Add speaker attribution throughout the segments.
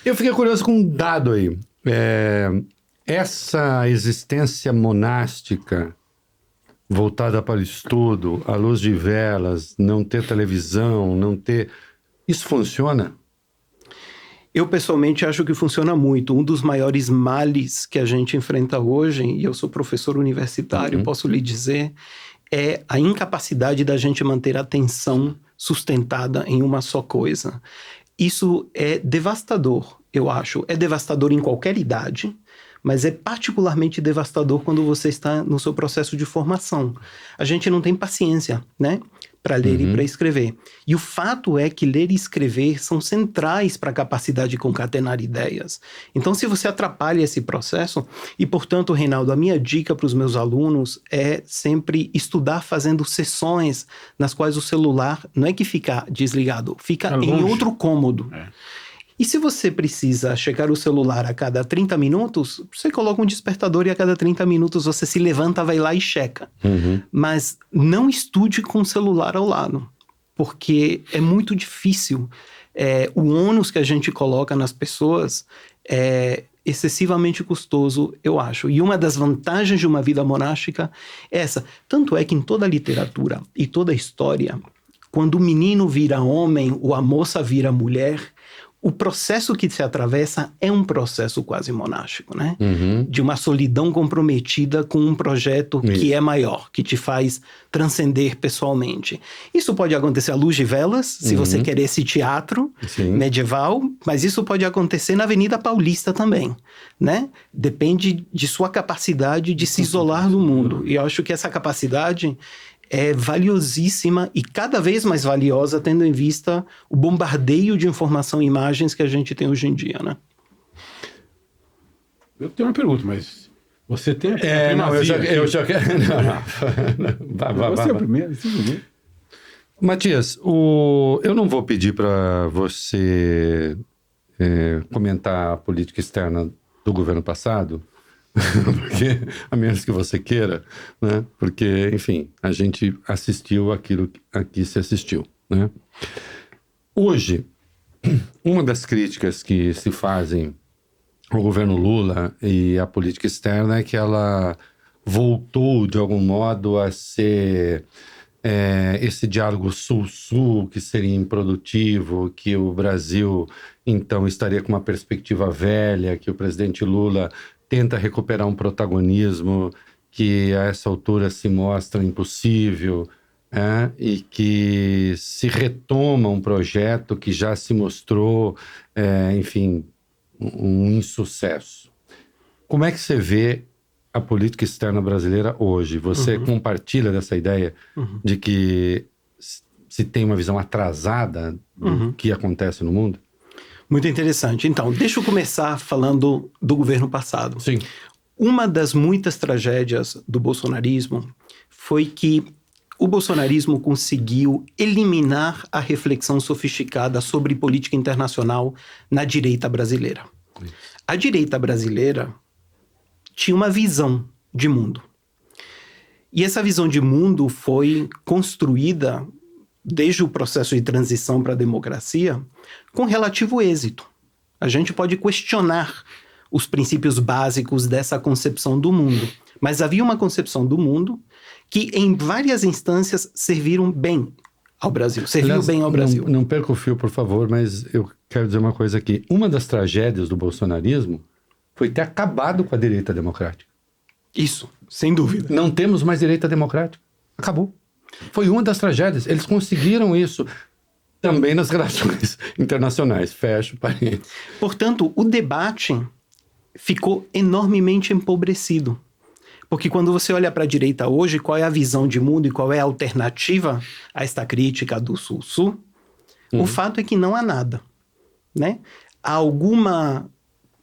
Speaker 1: Eu fiquei curioso com um dado aí. Essa existência monástica voltada para o estudo, à luz de velas, não ter televisão, não ter... Isso funciona?
Speaker 2: Eu, pessoalmente, acho que funciona muito. Um dos maiores males que a gente enfrenta hoje, e eu sou professor universitário, posso lhe dizer, é a incapacidade da gente manter a atenção sustentada em uma só coisa. Isso é devastador, eu acho. É devastador em qualquer idade, mas é particularmente devastador quando você está no seu processo de formação. A gente não tem paciência, né? Para ler e para escrever. E o fato é que ler e escrever são centrais para a capacidade de concatenar ideias. Então, se você atrapalha esse processo, e portanto, Reinaldo, a minha dica para os meus alunos é sempre estudar fazendo sessões nas quais o celular não é que fica desligado, fica em outro cômodo. E se você precisa checar o celular a cada 30 minutos, você coloca um despertador e a cada 30 minutos você se levanta, vai lá e checa. Mas não estude com o celular ao lado, porque é muito difícil. O ônus que a gente coloca nas pessoas é excessivamente custoso, eu acho. E uma das vantagens de uma vida monástica é essa. Tanto é que em toda a literatura e toda a história, quando o menino vira homem ou a moça vira mulher, o processo que se atravessa é um processo quase monástico, né? De uma solidão comprometida com um projeto que é maior, que te faz transcender pessoalmente. Isso pode acontecer à luz de velas, se você quer esse teatro medieval, mas isso pode acontecer na Avenida Paulista também, né? Depende de sua capacidade de se isolar do mundo. E eu acho que essa capacidade é valiosíssima e cada vez mais valiosa, tendo em vista o bombardeio de informação e imagens que a gente tem hoje em dia, né?
Speaker 3: Eu tenho uma pergunta, mas você tem
Speaker 1: a não, eu já quero...
Speaker 3: Você é o primeiro,
Speaker 1: Matias, eu não vou pedir para você comentar a política externa do governo passado, porque, a menos que você queira, né? Porque, enfim, a gente assistiu aquilo que aqui se assistiu, né? Hoje, uma das críticas que se fazem ao governo Lula e à política externa é que ela voltou, de algum modo, a ser esse diálogo sul-sul que seria improdutivo, que o Brasil, então, estaria com uma perspectiva velha, que o presidente Lula tenta recuperar um protagonismo que a essa altura se mostra impossível, e que se retoma um projeto que já se mostrou, enfim, um insucesso. Como é que você vê a política externa brasileira hoje? Você compartilha dessa ideia de que se tem uma visão atrasada do que acontece no mundo?
Speaker 2: Muito interessante. Então, deixa eu começar falando do governo passado.
Speaker 1: Sim.
Speaker 2: Uma das muitas tragédias do bolsonarismo foi que o bolsonarismo conseguiu eliminar a reflexão sofisticada sobre política internacional na direita brasileira. A direita brasileira tinha uma visão de mundo. E essa visão de mundo foi construída desde o processo de transição para a democracia, com relativo êxito. A gente pode questionar os princípios básicos dessa concepção do mundo, mas havia uma concepção do mundo que, em várias instâncias, serviu bem ao Brasil.
Speaker 1: Não perca o fio, por favor, mas eu quero dizer uma coisa aqui. Uma das tragédias do bolsonarismo foi ter acabado com a direita democrática.
Speaker 2: Isso, sem dúvida.
Speaker 1: Não temos mais direita democrática. Acabou. Foi uma das tragédias. Eles conseguiram isso também nas relações internacionais. Fecho parênteses.
Speaker 2: Portanto, o debate ficou enormemente empobrecido. Porque quando você olha para a direita hoje, qual é a visão de mundo e qual é a alternativa a esta crítica do Sul-Sul? O fato é que não há nada, né? Há alguma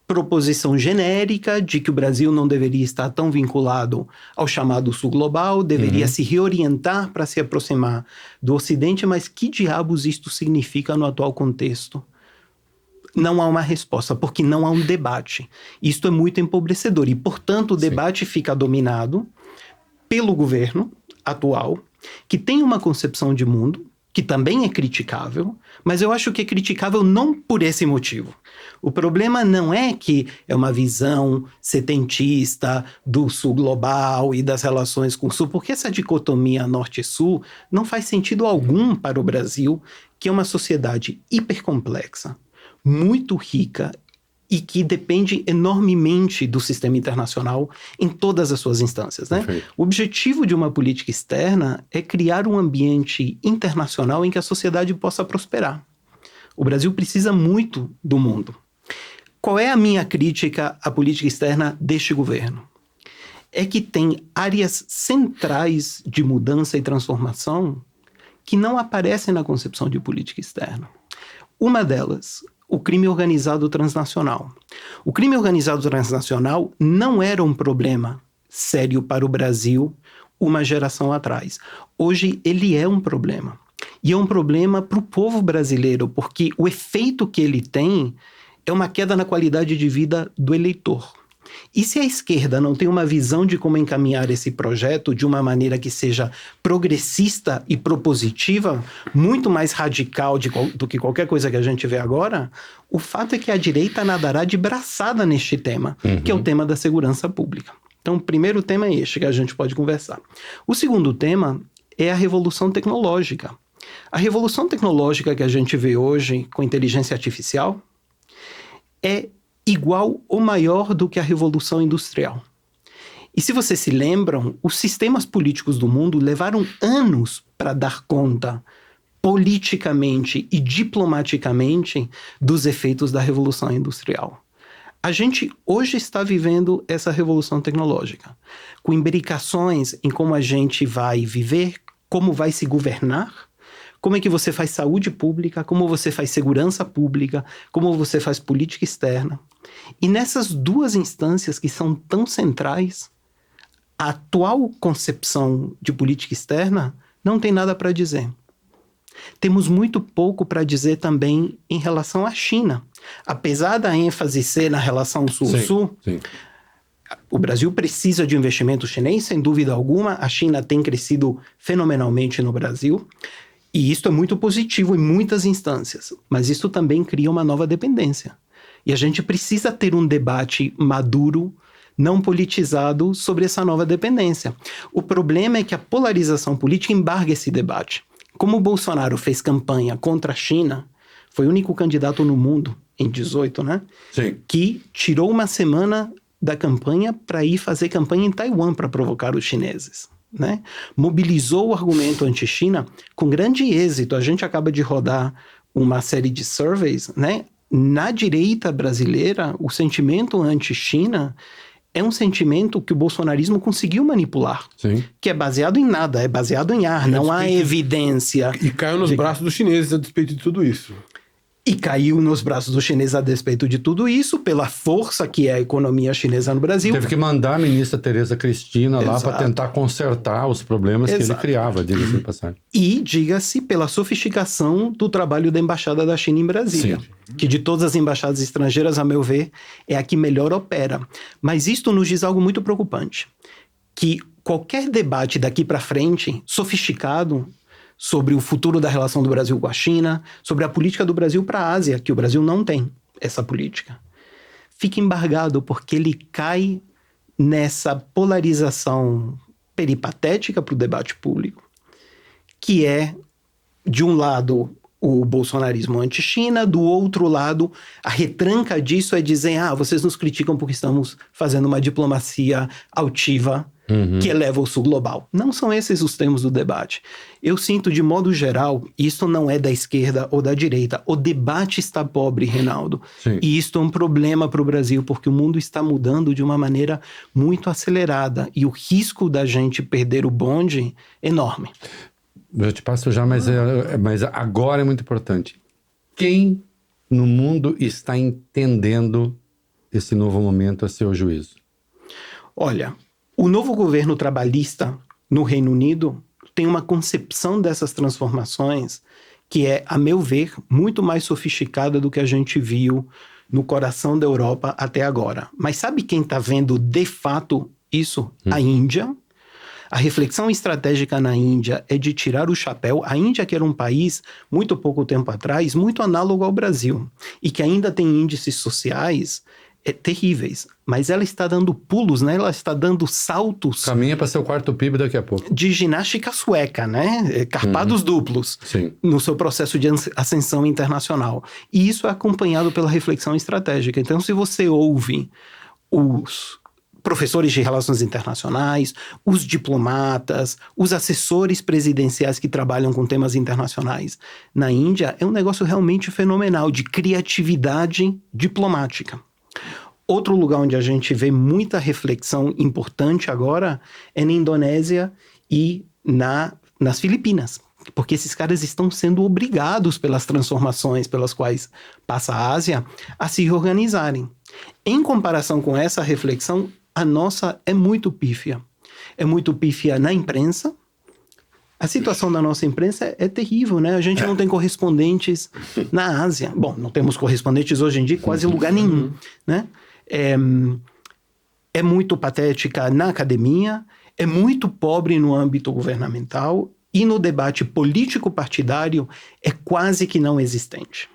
Speaker 2: proposição genérica de que o Brasil não deveria estar tão vinculado ao chamado Sul Global, deveria se reorientar para se aproximar do Ocidente, mas que diabos isto significa no atual contexto? Não há uma resposta, porque não há um debate. Isto é muito empobrecedor e, portanto, o debate fica dominado pelo governo atual, que tem uma concepção de mundo, que também é criticável, mas eu acho que é criticável não por esse motivo. O problema não é que é uma visão setentista do sul global e das relações com o sul, porque essa dicotomia norte-sul não faz sentido algum para o Brasil, que é uma sociedade hipercomplexa, muito rica e que depende enormemente do sistema internacional em todas as suas instâncias, né? O objetivo de uma política externa é criar um ambiente internacional em que a sociedade possa prosperar. O Brasil precisa muito do mundo. Qual é a minha crítica à política externa deste governo? É que tem áreas centrais de mudança e transformação que não aparecem na concepção de política externa. Uma delas, o crime organizado transnacional. O crime organizado transnacional não era um problema sério para o Brasil uma geração atrás. Hoje ele é um problema. E é um problema para o povo brasileiro, porque o efeito que ele tem é uma queda na qualidade de vida do eleitor. E se a esquerda não tem uma visão de como encaminhar esse projeto de uma maneira que seja progressista e propositiva, muito mais radical do que qualquer coisa que a gente vê agora, o fato é que a direita nadará de braçada neste tema, que é o tema da segurança pública. Então, o primeiro tema é este que a gente pode conversar. O segundo tema é a revolução tecnológica. A revolução tecnológica que a gente vê hoje com inteligência artificial é igual ou maior do que a Revolução Industrial. E se vocês se lembram, os sistemas políticos do mundo levaram anos para dar conta, politicamente e diplomaticamente, dos efeitos da Revolução Industrial. A gente hoje está vivendo essa revolução tecnológica, com imbricações em como a gente vai viver, como vai se governar, como é que você faz saúde pública, como você faz segurança pública, como você faz política externa. E nessas duas instâncias que são tão centrais, a atual concepção de política externa não tem nada para dizer. Temos muito pouco para dizer também em relação à China. Apesar da ênfase ser na relação Sul-Sul, o Brasil precisa de investimento chinês, sem dúvida alguma. A China tem crescido fenomenalmente no Brasil. E isso é muito positivo em muitas instâncias, mas isso também cria uma nova dependência. E a gente precisa ter um debate maduro, não politizado, sobre essa nova dependência. O problema é que a polarização política embarga esse debate. Como o Bolsonaro fez campanha contra a China, foi o único candidato no mundo, em 2018, né?
Speaker 1: Sim.
Speaker 2: Que tirou uma semana da campanha para ir fazer campanha em Taiwan para provocar os chineses. Né? Mobilizou o argumento anti-China com grande êxito. A gente acaba de rodar uma série de surveys, né? Na direita brasileira, o sentimento anti-China é um sentimento que o bolsonarismo conseguiu manipular.
Speaker 1: Sim.
Speaker 2: Que é baseado em nada, é baseado em ar, não há evidência.
Speaker 3: E caiu nos braços dos chineses a despeito de tudo isso.
Speaker 2: E caiu nos braços dos chineses a despeito de tudo isso, pela força que é a economia chinesa no Brasil.
Speaker 1: Teve que mandar a ministra Tereza Cristina lá para tentar consertar os problemas que ele criava, diga-se de passagem.
Speaker 2: E, diga-se, pela sofisticação do trabalho da Embaixada da China em Brasília. Sim. Que de todas as embaixadas estrangeiras, a meu ver, é a que melhor opera. Mas isto nos diz algo muito preocupante. Que qualquer debate daqui para frente, sofisticado, sobre o futuro da relação do Brasil com a China, sobre a política do Brasil para a Ásia, que o Brasil não tem essa política, fica embargado porque ele cai nessa polarização peripatética para o debate público, que é, de um lado, o bolsonarismo anti-China, do outro lado, a retranca disso é dizer, vocês nos criticam porque estamos fazendo uma diplomacia altiva, que eleva o sul global. Não são esses os termos do debate. Eu sinto, de modo geral, isso não é da esquerda ou da direita. O debate está pobre, Reinaldo.
Speaker 1: Sim.
Speaker 2: E isso é um problema para o Brasil, porque o mundo está mudando de uma maneira muito acelerada. E o risco da gente perder o bonde é enorme.
Speaker 1: Eu te passo já, mas agora é muito importante. Quem no mundo está entendendo esse novo momento a seu juízo?
Speaker 2: Olha, o novo governo trabalhista no Reino Unido tem uma concepção dessas transformações que é, a meu ver, muito mais sofisticada do que a gente viu no coração da Europa até agora. Mas sabe quem está vendo de fato isso? A Índia. A reflexão estratégica na Índia é de tirar o chapéu. A Índia, que era um país, muito pouco tempo atrás, muito análogo ao Brasil, e que ainda tem índices sociais terríveis, mas ela está dando pulos, né? Ela está dando saltos.
Speaker 1: Caminha para ser o quarto PIB daqui a pouco.
Speaker 2: De ginástica sueca, né? Carpados duplos.
Speaker 1: Sim.
Speaker 2: No seu processo de ascensão internacional. E isso é acompanhado pela reflexão estratégica. Então, se você ouve os professores de relações internacionais, os diplomatas, os assessores presidenciais que trabalham com temas internacionais na Índia, é um negócio realmente fenomenal de criatividade diplomática. Outro lugar onde a gente vê muita reflexão importante agora é na Indonésia e nas Filipinas. Porque esses caras estão sendo obrigados pelas transformações pelas quais passa a Ásia a se reorganizarem. Em comparação com essa reflexão, a nossa é muito pífia. É muito pífia na imprensa. A situação da nossa imprensa é terrível, né? A gente não tem correspondentes na Ásia. Bom, não temos correspondentes hoje em dia em quase lugar nenhum, né? É muito patética na academia, é muito pobre no âmbito governamental e no debate político-partidário é quase que não existente.